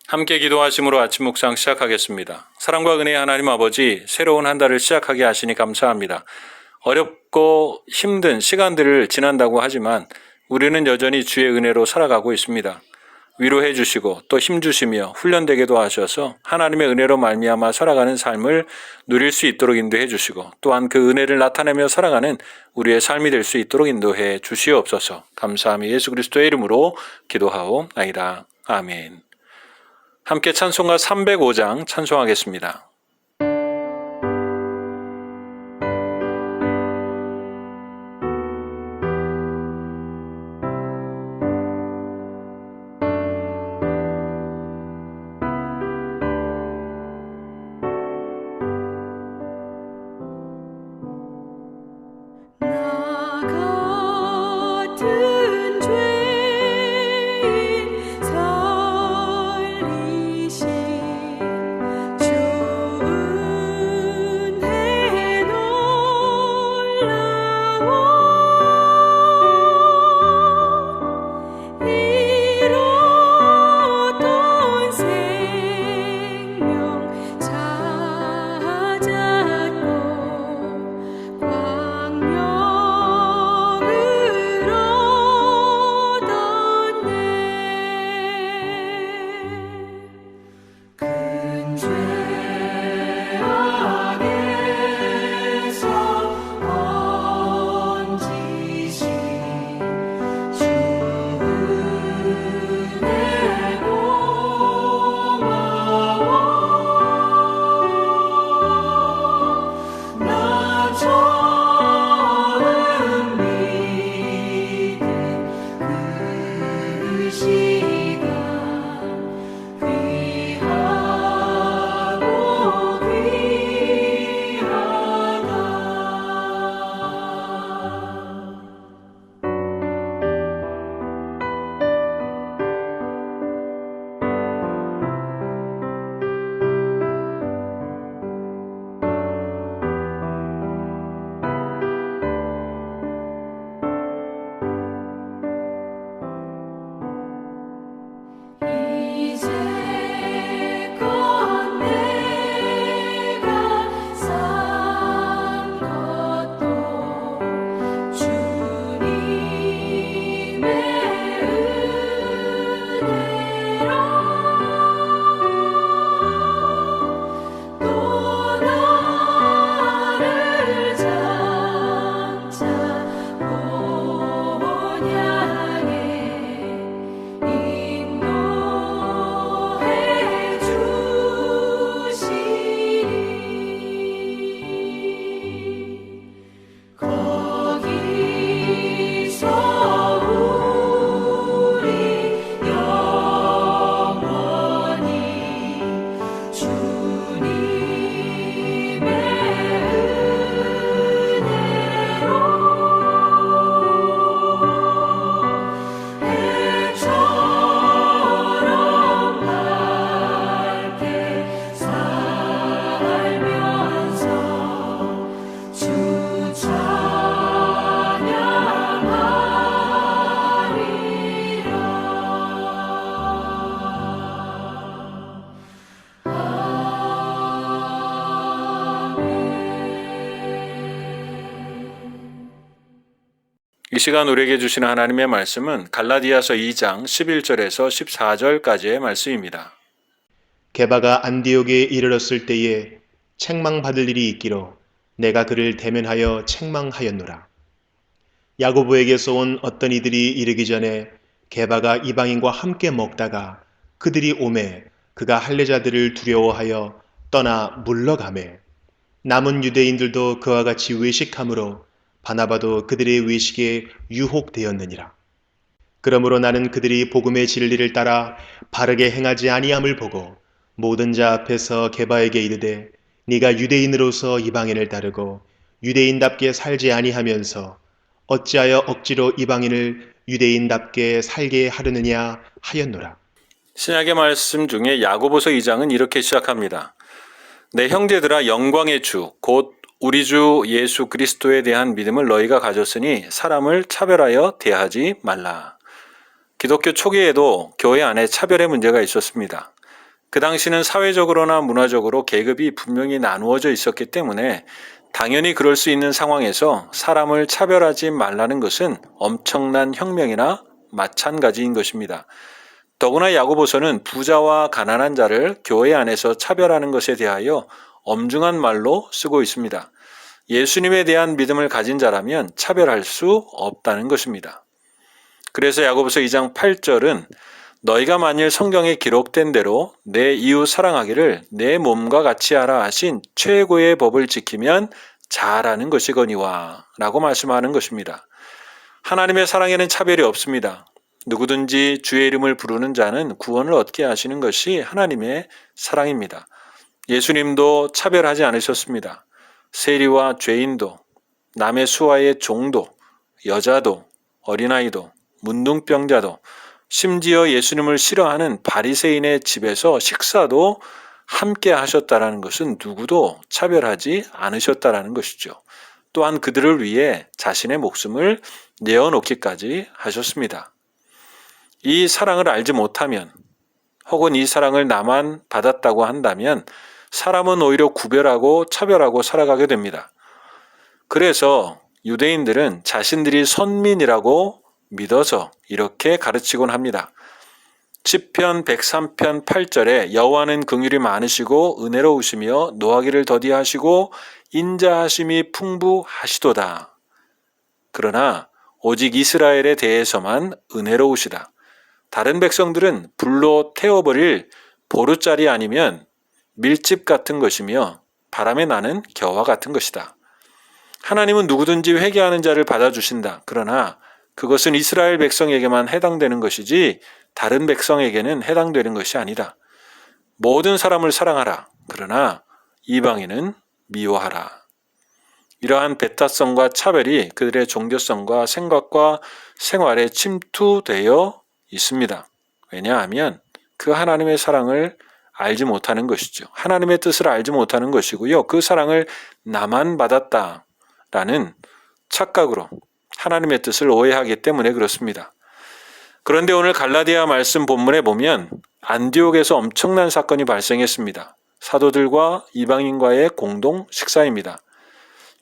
함께 기도하심으로 아침 묵상 시작하겠습니다. 사랑과 은혜의 하나님 아버지, 새로운 한 달을 시작하게 하시니 감사합니다. 어렵고 힘든 시간들을 지난다고 하지만 우리는 여전히 주의 은혜로 살아가고 있습니다. 위로해 주시고 또 힘주시며 훈련되게도 하셔서 하나님의 은혜로 말미암아 살아가는 삶을 누릴 수 있도록 인도해 주시고 또한 그 은혜를 나타내며 살아가는 우리의 삶이 될 수 있도록 인도해 주시옵소서. 감사하며 예수 그리스도의 이름으로 기도하옵나이다. 아멘. 함께 찬송가 305장 찬송하겠습니다. 이 시간 우리에게 주시는 하나님의 말씀은 갈라디아서 2장 11절에서 14절까지의 말씀입니다. 게바가 안디옥에 이르렀을 때에 책망받을 일이 있기로 내가 그를 대면하여 책망하였노라. 야고보에게서 온 어떤 이들이 이르기 전에 게바가 이방인과 함께 먹다가 그들이 오매 그가 할례자들을 두려워하여 떠나 물러가매 남은 유대인들도 그와 같이 외식함으로 바나바도 그들의 외식에 유혹되었느니라. 그러므로 나는 그들이 복음의 진리를 따라 바르게 행하지 아니함을 보고 모든 자 앞에서 게바에게 이르되 네가 유대인으로서 이방인을 따르고 유대인답게 살지 아니하면서 어찌하여 억지로 이방인을 유대인답게 살게 하려느냐 하였노라. 신약의 말씀 중에 야고보서 2장은 이렇게 시작합니다. 내 형제들아, 영광의 주 곧 우리 주 예수 그리스도에 대한 믿음을 너희가 가졌으니 사람을 차별하여 대하지 말라. 기독교 초기에도 교회 안에 차별의 문제가 있었습니다. 그 당시는 사회적으로나 문화적으로 계급이 분명히 나누어져 있었기 때문에 당연히 그럴 수 있는 상황에서 사람을 차별하지 말라는 것은 엄청난 혁명이나 마찬가지인 것입니다. 더구나 야고보서는 부자와 가난한 자를 교회 안에서 차별하는 것에 대하여 엄중한 말로 쓰고 있습니다. 예수님에 대한 믿음을 가진 자라면 차별할 수 없다는 것입니다. 그래서 야고보서 2장 8절은 너희가 만일 성경에 기록된 대로 내 이웃 사랑하기를 내 몸과 같이 하라 하신 최고의 법을 지키면 잘하는 것이거니와 라고 말씀하는 것입니다. 하나님의 사랑에는 차별이 없습니다. 누구든지 주의 이름을 부르는 자는 구원을 얻게 하시는 것이 하나님의 사랑입니다. 예수님도 차별하지 않으셨습니다. 세리와 죄인도, 남의 수하의 종도, 여자도, 어린아이도, 문둥병자도, 심지어 예수님을 싫어하는 바리새인의 집에서 식사도 함께 하셨다라는 것은 누구도 차별하지 않으셨다라는 것이죠. 또한 그들을 위해 자신의 목숨을 내어놓기까지 하셨습니다. 이 사랑을 알지 못하면 혹은 이 사랑을 나만 받았다고 한다면 사람은 오히려 구별하고 차별하고 살아가게 됩니다. 그래서 유대인들은 자신들이 선민이라고 믿어서 이렇게 가르치곤 합니다. 시편 103편 8절에 여호와는 긍휼이 많으시고 은혜로우시며 노하기를 더디하시고 인자하심이 풍부하시도다. 그러나 오직 이스라엘에 대해서만 은혜로우시다. 다른 백성들은 불로 태워버릴 보루짜리 아니면 밀집 같은 것이며 바람에 나는 겨와 같은 것이다. 하나님은 누구든지 회개하는 자를 받아주신다. 그러나 그것은 이스라엘 백성에게만 해당되는 것이지 다른 백성에게는 해당되는 것이 아니다. 모든 사람을 사랑하라. 그러나 이방인은 미워하라. 이러한 배타성과 차별이 그들의 종교성과 생각과 생활에 침투되어 있습니다. 왜냐하면 그 하나님의 사랑을 알지 못하는 것이죠. 하나님의 뜻을 알지 못하는 것이고요. 그 사랑을 나만 받았다라는 착각으로 하나님의 뜻을 오해하기 때문에 그렇습니다. 그런데 오늘 갈라디아 말씀 본문에 보면 안디옥에서 엄청난 사건이 발생했습니다. 사도들과 이방인과의 공동 식사입니다.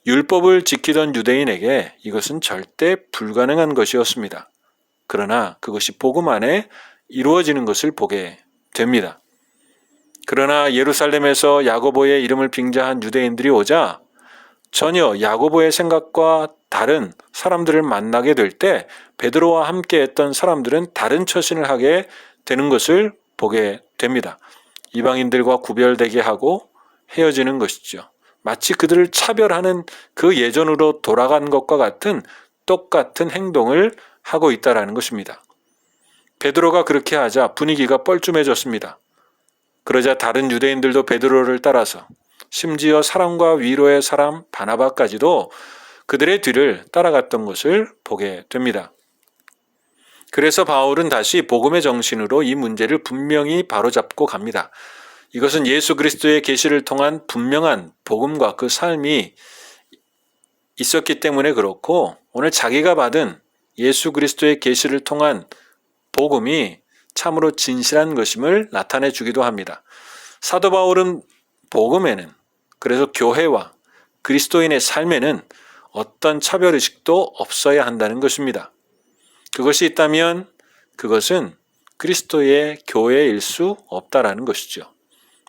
율법을 지키던 유대인에게 이것은 절대 불가능한 것이었습니다. 그러나 그것이 복음 안에 이루어지는 것을 보게 됩니다. 그러나 예루살렘에서 야고보의 이름을 빙자한 유대인들이 오자 전혀 야고보의 생각과 다른 사람들을 만나게 될 때 베드로와 함께 했던 사람들은 다른 처신을 하게 되는 것을 보게 됩니다. 이방인들과 구별되게 하고 헤어지는 것이죠. 마치 그들을 차별하는 그 예전으로 돌아간 것과 같은 똑같은 행동을 하고 있다라는 것입니다. 베드로가 그렇게 하자 분위기가 뻘쭘해졌습니다. 그러자 다른 유대인들도 베드로를 따라서 심지어 사랑과 위로의 사람 바나바까지도 그들의 뒤를 따라갔던 것을 보게 됩니다. 그래서 바울은 다시 복음의 정신으로 이 문제를 분명히 바로잡고 갑니다. 이것은 예수 그리스도의 계시를 통한 분명한 복음과 그 삶이 있었기 때문에 그렇고 오늘 자기가 받은 예수 그리스도의 계시를 통한 복음이 참으로 진실한 것임을 나타내 주기도 합니다. 사도 바울은 복음에는 그래서 교회와 그리스도인의 삶에는 어떤 차별의식도 없어야 한다는 것입니다. 그것이 있다면 그것은 그리스도의 교회일 수 없다라는 것이죠.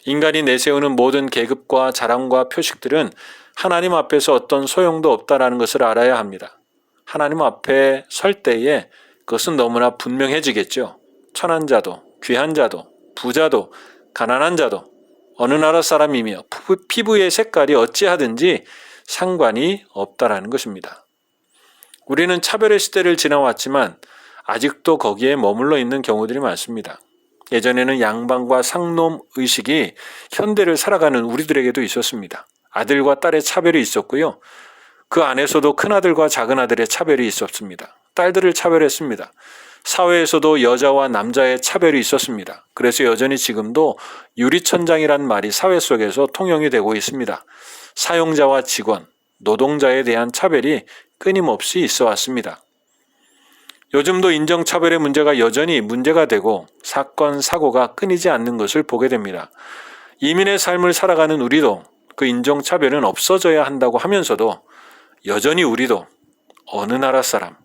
인간이 내세우는 모든 계급과 자랑과 표식들은 하나님 앞에서 어떤 소용도 없다라는 것을 알아야 합니다. 하나님 앞에 설 때에 그것은 너무나 분명해지겠죠. 천한 자도, 귀한 자도, 부자도, 가난한 자도, 어느 나라 사람이며 피부의 색깔이 어찌하든지 상관이 없다라는 것입니다. 우리는 차별의 시대를 지나왔지만 아직도 거기에 머물러 있는 경우들이 많습니다. 예전에는 양반과 상놈 의식이 현대를 살아가는 우리들에게도 있었습니다. 아들과 딸의 차별이 있었고요. 그 안에서도 큰아들과 작은아들의 차별이 있었습니다. 딸들을 차별했습니다. 사회에서도 여자와 남자의 차별이 있었습니다. 그래서 여전히 지금도 유리천장이란 말이 사회 속에서 통용이 되고 있습니다. 사용자와 직원, 노동자에 대한 차별이 끊임없이 있어 왔습니다. 요즘도 인종차별의 문제가 여전히 문제가 되고 사건, 사고가 끊이지 않는 것을 보게 됩니다. 이민의 삶을 살아가는 우리도 그 인종차별은 없어져야 한다고 하면서도 여전히 우리도 어느 나라 사람,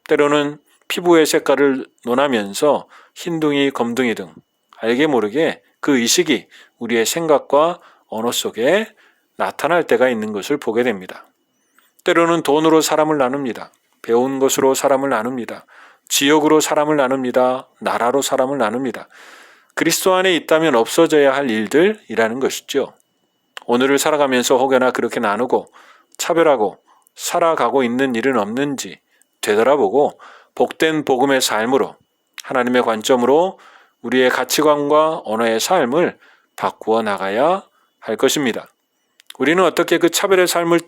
때로는 피부의 색깔을 논하면서 흰둥이, 검둥이 등 알게 모르게 그 의식이 우리의 생각과 언어 속에 나타날 때가 있는 것을 보게 됩니다. 때로는 돈으로 사람을 나눕니다. 배운 것으로 사람을 나눕니다. 지역으로 사람을 나눕니다. 나라로 사람을 나눕니다. 그리스도 안에 있다면 없어져야 할 일들이라는 것이죠. 오늘을 살아가면서 혹여나 그렇게 나누고 차별하고 살아가고 있는 일은 없는지 되돌아보고 복된 복음의 삶으로 하나님의 관점으로 우리의 가치관과 언어의 삶을 바꾸어 나가야 할 것입니다. 우리는 어떻게 그 차별의 삶을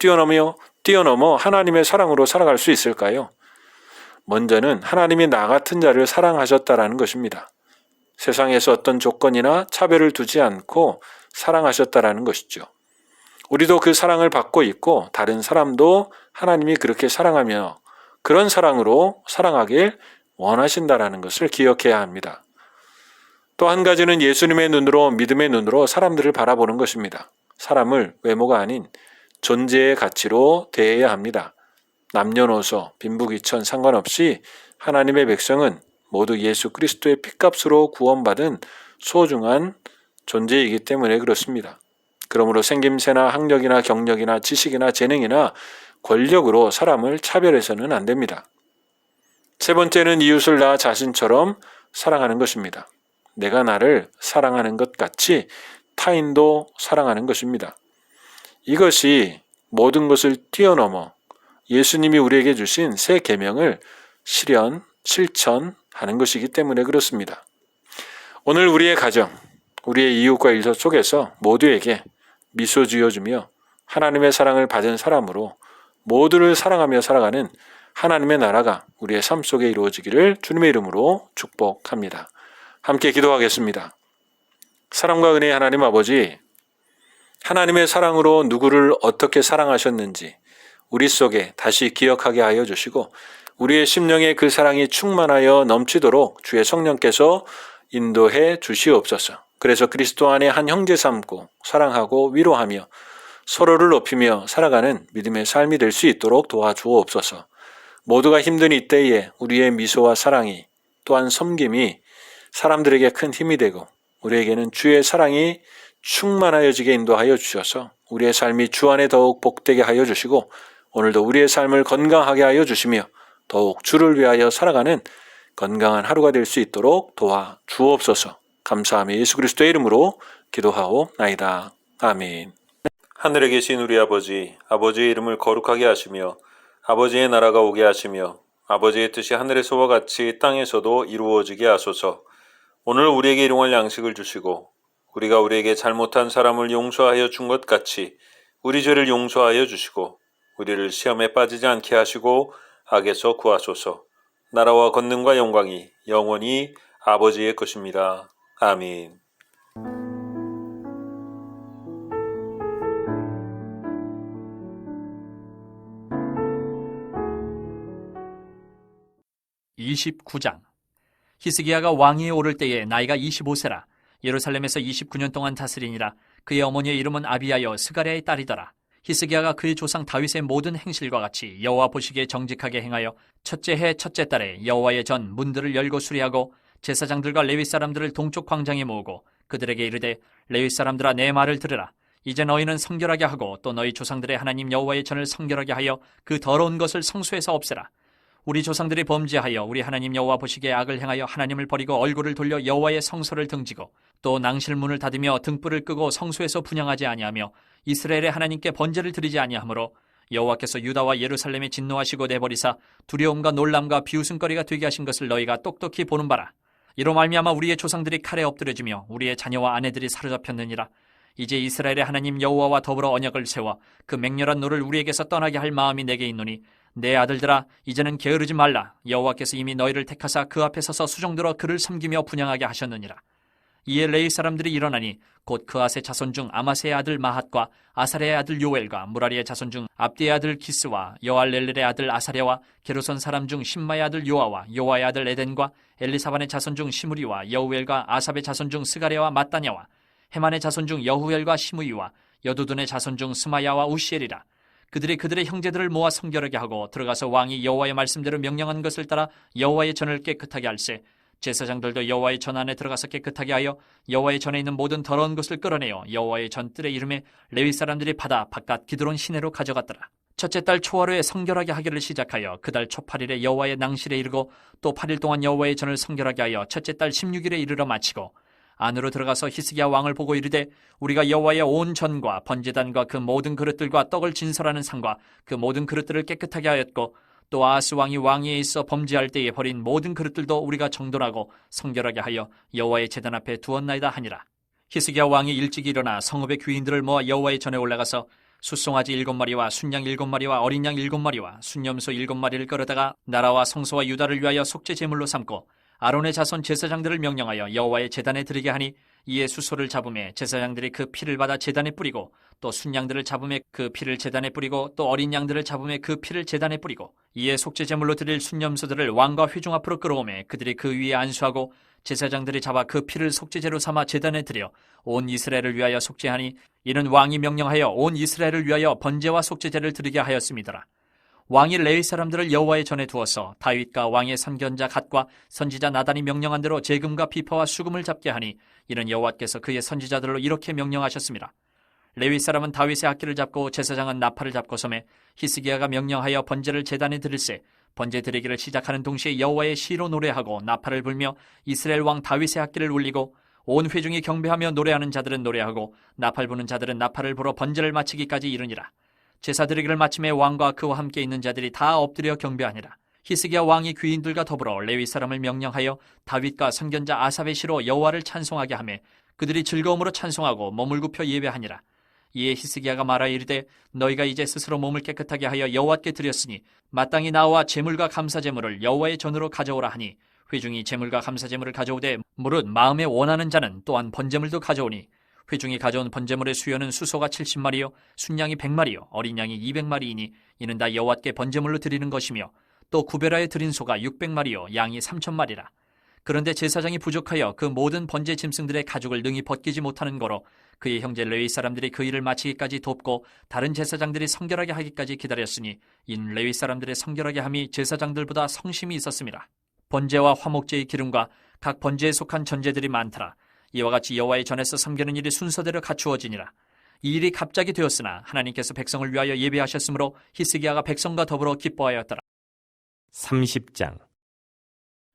뛰어넘어 하나님의 사랑으로 살아갈 수 있을까요? 먼저는 하나님이 나 같은 자를 사랑하셨다라는 것입니다. 세상에서 어떤 조건이나 차별을 두지 않고 사랑하셨다라는 것이죠. 우리도 그 사랑을 받고 있고 다른 사람도 하나님이 그렇게 사랑하며 그런 사랑으로 사랑하길 원하신다라는 것을 기억해야 합니다. 또 한 가지는 예수님의 눈으로, 믿음의 눈으로 사람들을 바라보는 것입니다. 사람을 외모가 아닌 존재의 가치로 대해야 합니다. 남녀노소, 빈부귀천 상관없이 하나님의 백성은 모두 예수 그리스도의 핏값으로 구원받은 소중한 존재이기 때문에 그렇습니다. 그러므로 생김새나 학력이나 경력이나 지식이나 재능이나 권력으로 사람을 차별해서는 안 됩니다. 세 번째는 이웃을 나 자신처럼 사랑하는 것입니다. 내가 나를 사랑하는 것 같이 타인도 사랑하는 것입니다. 이것이 모든 것을 뛰어넘어 예수님이 우리에게 주신 새 계명을 실천하는 것이기 때문에 그렇습니다. 오늘 우리의 가정, 우리의 이웃과 일터 속에서 모두에게 미소 지어주며 하나님의 사랑을 받은 사람으로 모두를 사랑하며 살아가는 하나님의 나라가 우리의 삶 속에 이루어지기를 주님의 이름으로 축복합니다. 함께 기도하겠습니다. 사랑과 은혜의 하나님 아버지, 하나님의 사랑으로 누구를 어떻게 사랑하셨는지 우리 속에 다시 기억하게 하여 주시고 우리의 심령에 그 사랑이 충만하여 넘치도록 주의 성령께서 인도해 주시옵소서. 그래서 그리스도 안에 한 형제 삼고 사랑하고 위로하며 서로를 높이며 살아가는 믿음의 삶이 될 수 있도록 도와주옵소서. 모두가 힘든 이때에 우리의 미소와 사랑이 또한 섬김이 사람들에게 큰 힘이 되고 우리에게는 주의 사랑이 충만하여지게 인도하여 주셔서 우리의 삶이 주 안에 더욱 복되게 하여 주시고 오늘도 우리의 삶을 건강하게 하여 주시며 더욱 주를 위하여 살아가는 건강한 하루가 될 수 있도록 도와주옵소서. 감사하며 예수 그리스도의 이름으로 기도하옵나이다. 아멘. 하늘에 계신 우리 아버지, 아버지의 이름을 거룩하게 하시며 아버지의 나라가 오게 하시며 아버지의 뜻이 하늘에서와 같이 땅에서도 이루어지게 하소서. 오늘 우리에게 일용할 양식을 주시고 우리가 우리에게 잘못한 사람을 용서하여 준 것 같이 우리 죄를 용서하여 주시고 우리를 시험에 빠지지 않게 하시고 악에서 구하소서. 나라와 권능과 영광이 영원히 아버지의 것입니다. 아멘. (29장) 히스기야가 왕위에 오를 때에 나이가 25세라. 예루살렘에서 29년 동안 다스리니라. 그의 어머니의 이름은 아비야여 스가랴의 딸이더라. 히스기야가 그의 조상 다윗의 모든 행실과 같이 여호와 보시기에 정직하게 행하여 첫째 해 첫째 달에 여호와의 전 문들을 열고 수리하고 제사장들과 레위 사람들을 동쪽 광장에 모으고 그들에게 이르되 레위 사람들아 내 말을 들으라. 이제 너희는 성결하게 하고 또 너희 조상들의 하나님 여호와의 전을 성결하게 하여 그 더러운 것을 성소에서 없애라. 우리 조상들이 범죄하여 우리 하나님 여호와 보시기에 악을 행하여 하나님을 버리고 얼굴을 돌려 여호와의 성소를 등지고 또 낭실문을 닫으며 등불을 끄고 성소에서 분향하지 아니하며 이스라엘의 하나님께 번제를 드리지 아니하므로 여호와께서 유다와 예루살렘에 진노하시고 내버리사 두려움과 놀람과 비웃음거리가 되게 하신 것을 너희가 똑똑히 보는 바라. 이로 말미암아 우리의 조상들이 칼에 엎드려지며 우리의 자녀와 아내들이 사로잡혔느니라. 이제 이스라엘의 하나님 여호와와 더불어 언약을 세워 그 맹렬한 노를 우리에게서 떠나게 할 마음이 내게 있노니 내 아들들아 이제는 게으르지 말라. 여호와께서 이미 너희를 택하사 그 앞에 서서 수종들어 그를 섬기며 분향하게 하셨느니라. 이에 레위 사람들이 일어나니 곧 그앗의 자손 중 아마세의 아들 마핫과 아사랴의 아들 요엘과 무라리의 자손 중 압디의 아들 기스와 여알렐렐의 아들 아사랴와 게르손 사람 중 신마의 아들 요아와 요아의 아들 에덴과 엘리사반의 자손 중 시므리와 여우엘과 아삽의 자손 중 스가랴와 마따냐와 헤만의 자손 중 여후엘과 시므이와 여두둔의 자손 중 스마야와 우시엘이라. 그들이 그들의 형제들을 모아 성결하게 하고 들어가서 왕이 여호와의 말씀대로 명령한 것을 따라 여호와의 전을 깨끗하게 할세. 제사장들도 여호와의 전 안에 들어가서 깨끗하게 하여 여호와의 전에 있는 모든 더러운 것을 끌어내어 여호와의 전 뜰의 이름에 레위 사람들이 받아 바깥 기드론 시내로 가져갔더라. 첫째 달 초하루에 성결하게 하기를 시작하여 그 달 초 8일에 여호와의 낭실에 이르고 또 8일 동안 여호와의 전을 성결하게 하여 첫째 달 16일에 이르러 마치고 안으로 들어가서 히스기야 왕을 보고 이르되 우리가 여호와의 온 전과 번제단과 그 모든 그릇들과 떡을 진설하는 상과 그 모든 그릇들을 깨끗하게 하였고 또 아하스 왕이 왕위에 있어 범죄할 때에 버린 모든 그릇들도 우리가 정돈하고 성결하게 하여 여호와의 제단 앞에 두었나이다 하니라. 히스기야 왕이 일찍 일어나 성읍의 귀인들을 모아 여호와의 전에 올라가서 숫송아지 7마리와 순양 7마리와 어린 양 7마리와 순염소 7마리를 끌어다가 나라와 성소와 유다를 위하여 속죄 제물로 삼고 아론의 자손 제사장들을 명령하여 여호와의 제단에 드리게 하니 이에 수소를 잡음에 제사장들이 그 피를 받아 제단에 뿌리고 또 순양들을 잡음에 그 피를 제단에 뿌리고 또 어린 양들을 잡음에 그 피를 제단에 뿌리고 이에 속죄 제물로 드릴 순염소들을 왕과 회중 앞으로 끌어오매 그들이 그 위에 안수하고 제사장들이 잡아 그 피를 속죄제로 삼아 제단에 드려 온 이스라엘을 위하여 속죄하니 이는 왕이 명령하여 온 이스라엘을 위하여 번제와 속죄제를 드리게 하였음이더라. 왕이 레위 사람들을 여호와의 전에 두어서 다윗과 왕의 선견자 갓과 선지자 나단이 명령한 대로 재금과 비파와 수금을 잡게 하니 이는 여호와께서 그의 선지자들로 이렇게 명령하셨습니다. 레위 사람은 다윗의 악기를 잡고 제사장은 나팔을 잡고 섬에 히스기야가 명령하여 번제를 제단에 드릴세. 번제 드리기를 시작하는 동시에 여호와의 시로 노래하고 나팔을 불며 이스라엘 왕 다윗의 악기를 울리고 온 회중이 경배하며 노래하는 자들은 노래하고 나팔 부는 자들은 나팔을 불어 번제를 마치기까지 이르니라. 제사 드리기를 마침에 왕과 그와 함께 있는 자들이 다 엎드려 경배하니라. 히스기야 왕이 귀인들과 더불어 레위 사람을 명령하여 다윗과 선견자 아삽의 시로 여호와를 찬송하게 하매 그들이 즐거움으로 찬송하고 몸을 굽혀 예배하니라. 이에 히스기야가 말하여 이르되 너희가 이제 스스로 몸을 깨끗하게 하여 여호와께 드렸으니 마땅히 나와 제물과 감사 제물을 여호와의 전으로 가져오라 하니 회중이 제물과 감사 제물을 가져오되 무릇 마음에 원하는 자는 또한 번제물도 가져오니 회중이 가져온 번제물의 수요는 수소가 70마리요 순양이 100마리요 어린 양이 200마리이니 이는 다 여호와께 번제물로 드리는 것이며 또 구별하여 드린 소가 600마리요 양이 3,000마리라. 그런데 제사장이 부족하여 그 모든 번제 짐승들의 가죽을 능히 벗기지 못하는 거로 그의 형제 레위 사람들이 그 일을 마치기까지 돕고 다른 제사장들이 성결하게 하기까지 기다렸으니 이는 레위 사람들의 성결하게 함이 제사장들보다 성심이 있었습니다. 번제와 화목제의 기름과 각 번제에 속한 전제들이 많더라. 이와 같이 여호와의 전에서 섬기는 일이 순서대로 갖추어지니라. 이 일이 갑자기 되었으나 하나님께서 백성을 위하여 예배하셨으므로 히스기야가 백성과 더불어 기뻐하였더라. 30장.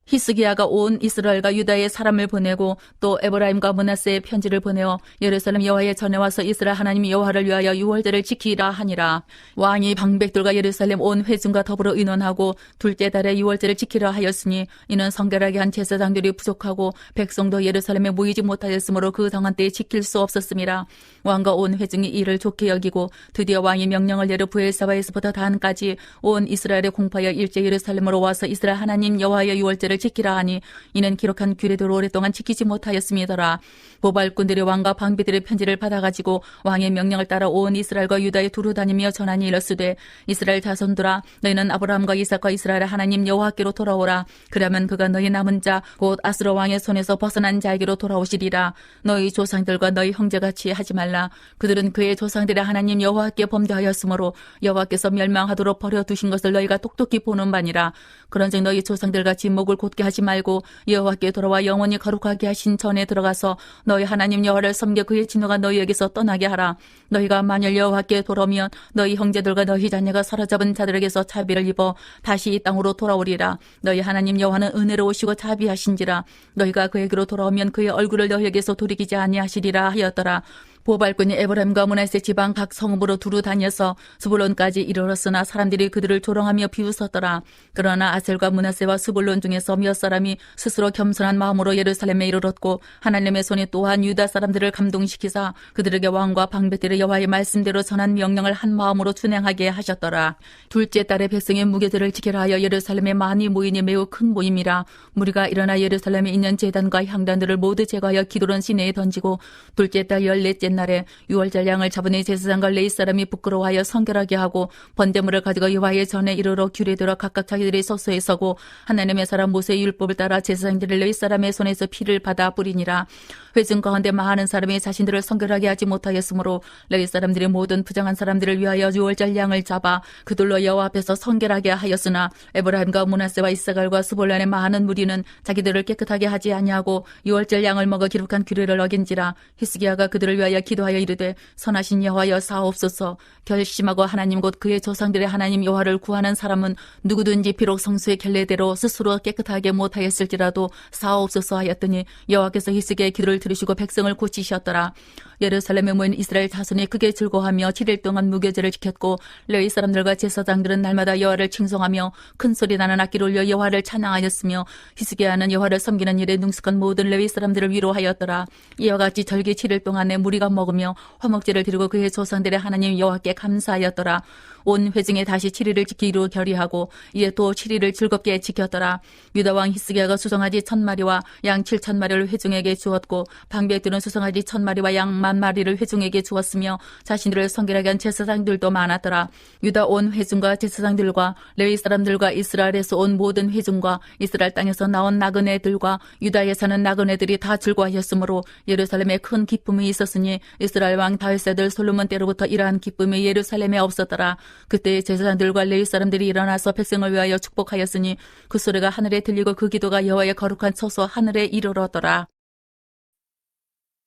히스기야가 온 이스라엘과 유다의 사람을 보내고 또 에브라임과 므낫세의 편지를 보내어 예루살렘 여호와의 전에 와서 이스라엘 하나님 여호와를 위하여 유월절을 지키라 하니라. 왕이 방백들과 예루살렘 온 회중과 더불어 의논하고 둘째 달에 유월절을 지키라 하였으니 이는 성결하게 한 제사장들이 부족하고 백성도 예루살렘에 모이지 못하였으므로 그 정한 때에 지킬 수 없었음이라. 왕과 온 회중이 이를 좋게 여기고 드디어 왕이 명령을 내려 부엘사바에서부터 단까지 온 이스라엘에 공포하여 일제 예루살렘으로 와서 이스라엘 하나님 여호와의 유월절을 지키라 하니 이는 기록한 규례대로 오랫동안 지키지 못하였음이더라. 보발꾼들이 왕과 방비들의 편지를 받아가지고 왕의 명령을 따라 온 이스라엘과 유다에 두루 다니며 전하니 이르시되 이스라엘 자손들아 너희는 아브라함과 이삭과 이스라엘의 하나님 여호와께로 돌아오라. 그러면 그가 너희 남은 자 곧 아스로 왕의 손에서 벗어난 자에게로 돌아오시리라. 너희 조상들과 너희 형제같이 하지 말라. 그들은 그의 조상들의 하나님 여호와께 범죄하였으므로 여호와께서 멸망하도록 버려두신 것을 너희가 똑똑히 보는 바니라. 그런즉 너희 조상들같이 목을 곧게 하지 말고 여호와께 돌아와 영원히 거룩하게 하신 전에 들어가서 너희 하나님 여호와를 섬겨 그의 진노가 너희에게서 떠나게 하라. 너희가 만일 여호와께 돌아오면 너희 형제들과 너희 자녀가 사로잡은 자들에게서 자비를 입어 다시 이 땅으로 돌아오리라. 너희 하나님 여호와는 은혜로우시고 자비하신지라. 너희가 그에게로 돌아오면 그의 얼굴을 너희에게서 돌이키지 아니하시리라 하였더라. 보발꾼이 에브라임과 므낫세 지방 각 성읍으로 두루 다녀서 스불론까지 이르렀으나 사람들이 그들을 조롱하며 비웃었더라. 그러나 아셀과 므낫세와 스불론 중에서 몇 사람이 스스로 겸손한 마음으로 예루살렘에 이르렀고 하나님의 손이 또한 유다 사람들을 감동시키사 그들에게 왕과 방백들의 여호와의 말씀대로 전한 명령을 한 마음으로 준행하게 하셨더라. 둘째 달에 백성의 무게들을 지키라 하여 예루살렘에 많이 모이니 매우 큰 모임이라. 무리가 일어나 예루살렘에 있는 제단과 향단들을 모두 제거하여 기드론 시내에 던지고 둘째 달 14째 날에 6월절 양을 잡으니 제사장과 레위 사람이 부끄러워하여 성결하게 하고 번제물을 가지고 여호와의 전에 이르러 귤에 들어 각각 자기들의 소소에 서고 하나님의 사람 모세의 율법을 따라 제사장들이 레위 사람의 손에서 피를 받아 뿌리니라. 회중 가운데 많은 사람이 자신들을 성결하게 하지 못하였으므로 레위 사람들이 모든 부정한 사람들을 위하여 6월절 양을 잡아 그들로 여호와 앞에서 성결하게 하였으나 에브라임과 므낫세와 이사갈과 스볼란의 많은 무리는 자기들을 깨끗하게 하지 아니하고 6월절 양을 먹어 기록한 규례를 어긴지라. 히스기야가 그들을 위하여 기도하여 이르되 선하신 여호와여 사옵소서. 결심하고 하나님 곧 그의 조상들의 하나님 여호와를 구하는 사람은 누구든지 비록 성수의 결례대로 스스로 깨끗하게 못하였을지라도 사옵소서 하였더니 여호와께서 히스기야의 기도를 들으시고 백성을 고치셨더라. 예루살렘에 모인 이스라엘 자손이 크게 즐거워하며 7일 동안 무교제를 지켰고 레위 사람들과 제사장들은 날마다 여호와를 칭송하며 큰 소리 나는 악기를 올려 여호와를 찬양하였으며 히스기야는 여호와를 섬기는 일에 능숙한 모든 레위 사람들을 위로하였더라. 이와 같이 절기 7일 동안에 무리가 먹으며 화목제를 드리고 그의 조상들의 하나님 여호와께 감사하였더라. 온 회중에 다시 7일을 지키기로 결의하고 이에 또 7일을 즐겁게 지켰더라. 유다왕 히스기야가 수송아지 1000마리와 양 7000마리를 회중에게 주었고 방백들은 수송아지 1000마리와 양 10,000마리를 회중에게 주었으며 자신들을 성결하게 한 제사장들도 많았더라. 유다 온 회중과 제사장들과 레위 사람들과 이스라엘에서 온 모든 회중과 이스라엘 땅에서 나온 나그네들과 유다에 사는 나그네들이 다 즐거워하였으므로 예루살렘에 큰 기쁨이 있었으니 이스라엘 왕 다윗의 아들 솔로몬 때로부터 이러한 기쁨이 예루살렘에 없었더라. 그때 제사장들과 레위 사람들이 일어나서 백성을 위하여 축복하였으니 그 소리가 하늘에 들리고 그 기도가 여호와의 거룩한 처소 하늘에 이르렀더라.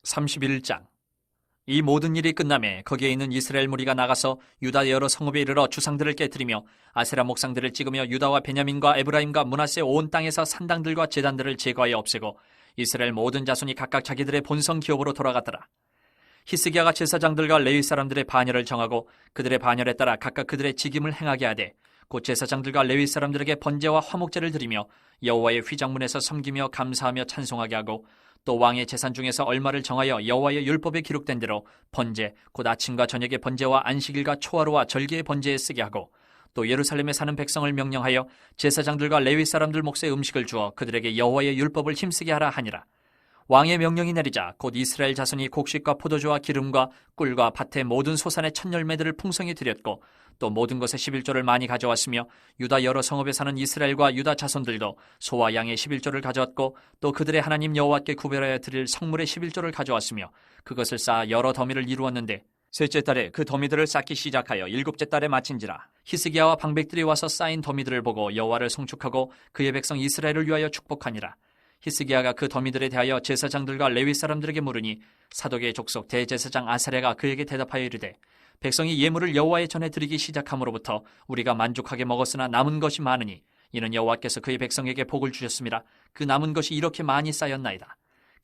31장. 이 모든 일이 끝나매 거기에 있는 이스라엘 무리가 나가서 유다 여러 성읍에 이르러 주상들을 깨뜨리며 아세라 목상들을 찍으며 유다와 베냐민과 에브라임과 므낫세 온 땅에서 산당들과 제단들을 제거하여 없애고 이스라엘 모든 자손이 각각 자기들의 본성 기업으로 돌아갔더라. 히스기야가 제사장들과 레위 사람들의 반열을 정하고 그들의 반열에 따라 각각 그들의 직임을 행하게 하되 곧 제사장들과 레위 사람들에게 번제와 화목제를 드리며 여호와의 휘장문에서 섬기며 감사하며 찬송하게 하고 또 왕의 재산 중에서 얼마를 정하여 여호와의 율법에 기록된 대로 번제 곧 아침과 저녁의 번제와 안식일과 초하루와 절기의 번제에 쓰게 하고 또 예루살렘에 사는 백성을 명령하여 제사장들과 레위 사람들 몫의 음식을 주어 그들에게 여호와의 율법을 힘쓰게 하라 하니라. 왕의 명령이 내리자 곧 이스라엘 자손이 곡식과 포도주와 기름과 꿀과 밭의 모든 소산의 첫 열매들을 풍성히 드렸고 또 모든 것의 11조를 많이 가져왔으며 유다 여러 성읍에 사는 이스라엘과 유다 자손들도 소와 양의 11조를 가져왔고 또 그들의 하나님 여호와께 구별하여 드릴 성물의 11조를 가져왔으며 그것을 쌓아 여러 더미를 이루었는데 셋째 달에 그 더미들을 쌓기 시작하여 일곱째 달에 마친지라. 히스기야와 방백들이 와서 쌓인 더미들을 보고 여호와를 송축하고 그의 백성 이스라엘을 위하여 축복하니라. 히스기야가 그 더미들에 대하여 제사장들과 레위 사람들에게 물으니 사독의 족속 대제사장 아사랴가 그에게 대답하여 이르되 백성이 예물을 여호와의 전에 드리기 시작함으로부터 우리가 만족하게 먹었으나 남은 것이 많으니 이는 여호와께서 그의 백성에게 복을 주셨음이라. 그 남은 것이 이렇게 많이 쌓였나이다.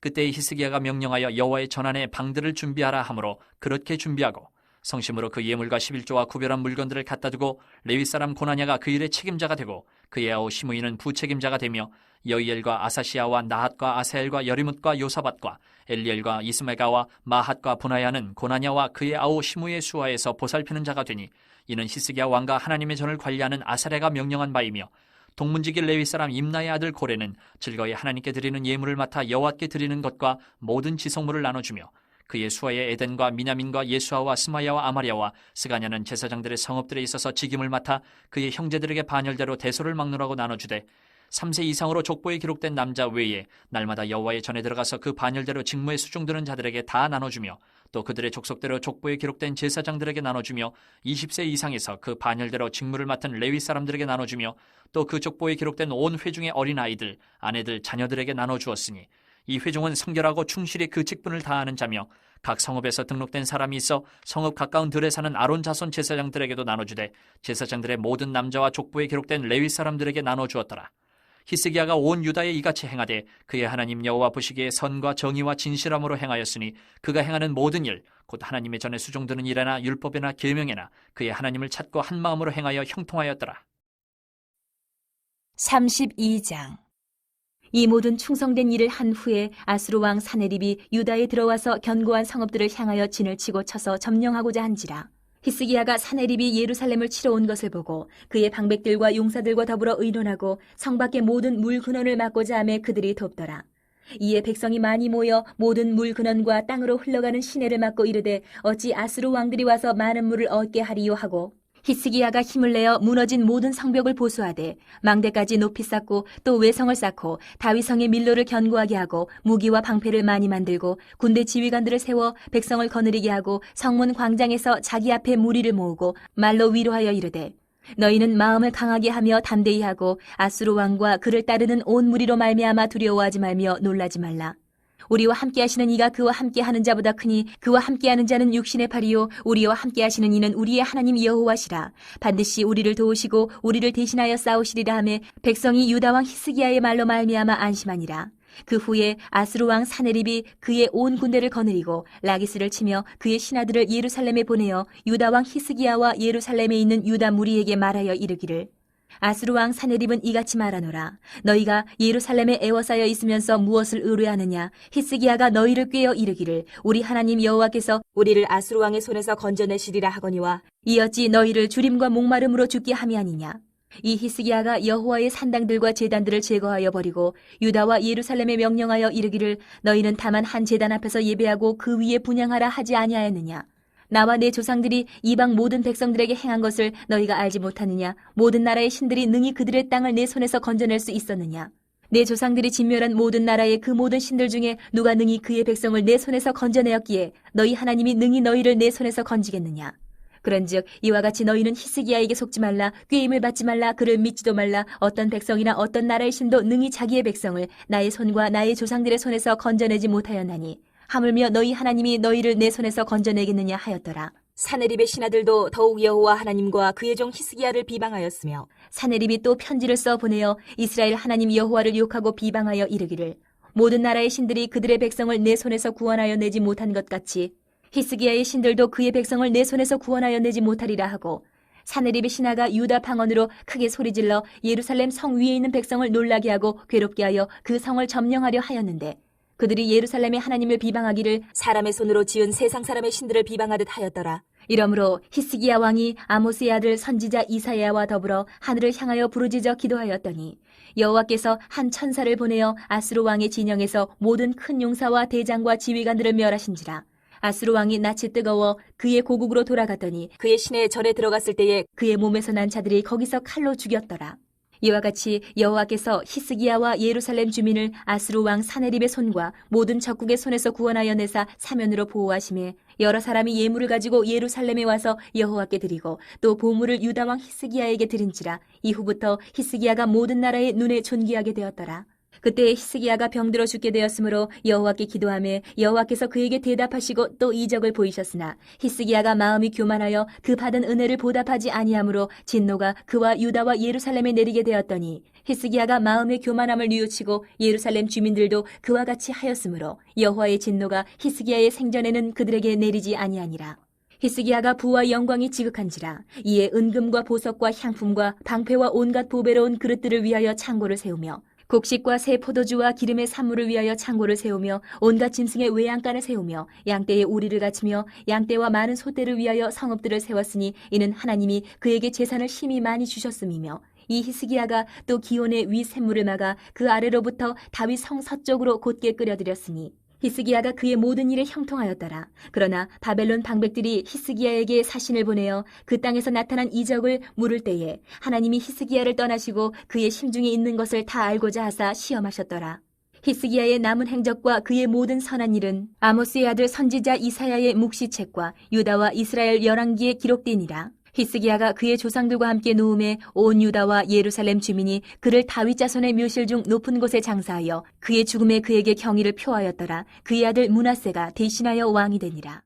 그때 히스기야가 명령하여 여호와의 전안에 방들을 준비하라 하므로 그렇게 준비하고 성심으로 그 예물과 11조와 구별한 물건들을 갖다 두고 레위 사람 고나냐가 그 일의 책임자가 되고 그의 아우 시므이는 부책임자가 되며 여이엘과 아사시아와 나핫과 아사엘과 여리뭇과 요사밧과 엘리엘과 이스메가와 마핫과 분하야는 고나냐와 그의 아우 시므이의 수하에서 보살피는 자가 되니 이는 히스기야 왕과 하나님의 전을 관리하는 아사랴가 명령한 바이며 동문지기 레위 사람 임나의 아들 고레는 즐거이 하나님께 드리는 예물을 맡아 여호와께 드리는 것과 모든 지성물을 나눠주며 그의 수하의 에덴과 미냐민과 예수아와 스마야와 아마랴와 스가냐는 제사장들의 성읍들에 있어서 직임을 맡아 그의 형제들에게 반열대로 대소를 막노라고 나눠주되 3세 이상으로 족보에 기록된 남자 외에 날마다 여호와의 전에 들어가서 그 반열대로 직무에 수중드는 자들에게 다 나눠주며 또 그들의 족속대로 족보에 기록된 제사장들에게 나눠주며 20세 이상에서 그 반열대로 직무를 맡은 레위 사람들에게 나눠주며 또 그 족보에 기록된 온 회중의 어린아이들, 아내들, 자녀들에게 나눠주었으니 이 회중은 성결하고 충실히 그 직분을 다하는 자며 각 성읍에서 등록된 사람이 있어 성읍 가까운 들에 사는 아론 자손 제사장들에게도 나눠주되 제사장들의 모든 남자와 족보에 기록된 레위 사람들에게 나눠주었더라. 히스기야가 온 유다에 이같이 행하되 그의 하나님 여호와 보시기에 선과 정의와 진실함으로 행하였으니 그가 행하는 모든 일 곧 하나님의 전에 수종드는 일에나 율법에나 계명에나 그의 하나님을 찾고 한 마음으로 행하여 형통하였더라. 32장. 이 모든 충성된 일을 한 후에 아수르 왕 사네립이 유다에 들어와서 견고한 성읍들을 향하여 진을 치고 쳐서 점령하고자 한지라. 히스기야가 사네립이 예루살렘을 치러 온 것을 보고 그의 방백들과 용사들과 더불어 의논하고 성 밖의 모든 물 근원을 막고자 하매 그들이 돕더라. 이에 백성이 많이 모여 모든 물 근원과 땅으로 흘러가는 시내를 막고 이르되 어찌 아수르 왕들이 와서 많은 물을 얻게 하리요 하고 히스기야가 힘을 내어 무너진 모든 성벽을 보수하되 망대까지 높이 쌓고 또 외성을 쌓고 다윗성의 밀로를 견고하게 하고 무기와 방패를 많이 만들고 군대 지휘관들을 세워 백성을 거느리게 하고 성문 광장에서 자기 앞에 무리를 모으고 말로 위로하여 이르되 너희는 마음을 강하게 하며 담대히 하고 아수르 왕과 그를 따르는 온 무리로 말미암아 두려워하지 말며 놀라지 말라. 우리와 함께하시는 이가 그와 함께하는 자보다 크니 그와 함께하는 자는 육신의 팔이요 우리와 함께하시는 이는 우리의 하나님 여호와시라. 반드시 우리를 도우시고 우리를 대신하여 싸우시리라 하며 백성이 유다 왕 히스기야의 말로 말미암아 안심하니라. 그 후에 아수르 왕 사네립이 그의 온 군대를 거느리고 라기스를 치며 그의 신하들을 예루살렘에 보내어 유다 왕 히스기야와 예루살렘에 있는 유다 무리에게 말하여 이르기를 아수르 왕 사네립은 이같이 말하노라. 너희가 예루살렘에 애워싸여 있으면서 무엇을 의뢰하느냐. 히스기야가 너희를 꾀어 이르기를 우리 하나님 여호와께서 우리를 아수르 왕의 손에서 건져내시리라 하거니와 이 어찌 너희를 주림과 목마름으로 죽게 함이 아니냐. 이 히스기야가 여호와의 산당들과 제단들을 제거하여 버리고 유다와 예루살렘에 명령하여 이르기를 너희는 다만 한 제단 앞에서 예배하고 그 위에 분향하라 하지 아니하였느냐. 나와 내 조상들이 이방 모든 백성들에게 행한 것을 너희가 알지 못하느냐. 모든 나라의 신들이 능히 그들의 땅을 내 손에서 건져낼 수 있었느냐. 내 조상들이 진멸한 모든 나라의 그 모든 신들 중에 누가 능히 그의 백성을 내 손에서 건져내었기에 너희 하나님이 능히 너희를 내 손에서 건지겠느냐. 그런즉 이와 같이 너희는 히스기야에게 속지 말라. 꾀임을 받지 말라. 그를 믿지도 말라. 어떤 백성이나 어떤 나라의 신도 능히 자기의 백성을 나의 손과 나의 조상들의 손에서 건져내지 못하였나니 하물며 너희 하나님이 너희를 내 손에서 건져내겠느냐 하였더라. 사네립의 신하들도 더욱 여호와 하나님과 그의 종 히스기야를 비방하였으며 사네립이 또 편지를 써 보내어 이스라엘 하나님 여호와를 욕하고 비방하여 이르기를 모든 나라의 신들이 그들의 백성을 내 손에서 구원하여 내지 못한 것 같이 히스기야의 신들도 그의 백성을 내 손에서 구원하여 내지 못하리라 하고 사네립의 신하가 유다 방언으로 크게 소리질러 예루살렘 성 위에 있는 백성을 놀라게 하고 괴롭게 하여 그 성을 점령하려 하였는데 그들이 예루살렘의 하나님을 비방하기를 사람의 손으로 지은 세상 사람의 신들을 비방하듯 하였더라. 이러므로 히스기야 왕이 아모스의 아들 선지자 이사야와 더불어 하늘을 향하여 부르짖어 기도하였더니 여호와께서 한 천사를 보내어 아수르 왕의 진영에서 모든 큰 용사와 대장과 지휘관들을 멸하신지라. 아수르 왕이 낯이 뜨거워 그의 고국으로 돌아갔더니 그의 시내에 절에 들어갔을 때에 그의 몸에서 난 자들이 거기서 칼로 죽였더라. 이와 같이 여호와께서 히스기야와 예루살렘 주민을 아수르 왕 사네립의 손과 모든 적국의 손에서 구원하여 내사 사면으로 보호하심에 여러 사람이 예물을 가지고 예루살렘에 와서 여호와께 드리고 또 보물을 유다 왕 히스기야에게 드린지라. 이후부터 히스기야가 모든 나라의 눈에 존귀하게 되었더라. 그때 히스기야가 병들어 죽게 되었으므로 여호와께 기도하며 여호와께서 그에게 대답하시고 또 이적을 보이셨으나 히스기야가 마음이 교만하여 그 받은 은혜를 보답하지 아니하므로 진노가 그와 유다와 예루살렘에 내리게 되었더니 히스기야가 마음의 교만함을 뉘우치고 예루살렘 주민들도 그와 같이 하였으므로 여호와의 진노가 히스기야의 생전에는 그들에게 내리지 아니하니라. 히스기야가 부와 영광이 지극한지라. 이에 은금과 보석과 향품과 방패와 온갖 보배로운 그릇들을 위하여 창고를 세우며 곡식과 새 포도주와 기름의 산물을 위하여 창고를 세우며 온갖 짐승의 외양간을 세우며 양떼의 우리를 갖추며 양떼와 많은 소떼를 위하여 성읍들을 세웠으니 이는 하나님이 그에게 재산을 심히 많이 주셨음이며 이 히스기야가 또 기온의 위 샘물을 막아 그 아래로부터 다윗 성 서쪽으로 곧게 끌어들였으니 히스기야가 그의 모든 일에 형통하였더라. 그러나 바벨론 방백들이 히스기야에게 사신을 보내어 그 땅에서 나타난 이적을 물을 때에 하나님이 히스기야를 떠나시고 그의 심중에 있는 것을 다 알고자 하사 시험하셨더라. 히스기야의 남은 행적과 그의 모든 선한 일은 아모스의 아들 선지자 이사야의 묵시책과 유다와 이스라엘 열왕기에 기록되니라. 히스기야가 그의 조상들과 함께 누움에 온 유다와 예루살렘 주민이 그를 다윗 자손의 묘실 중 높은 곳에 장사하여 그의 죽음에 그에게 경의를 표하였더라. 그의 아들 므낫세가 대신하여 왕이 되니라.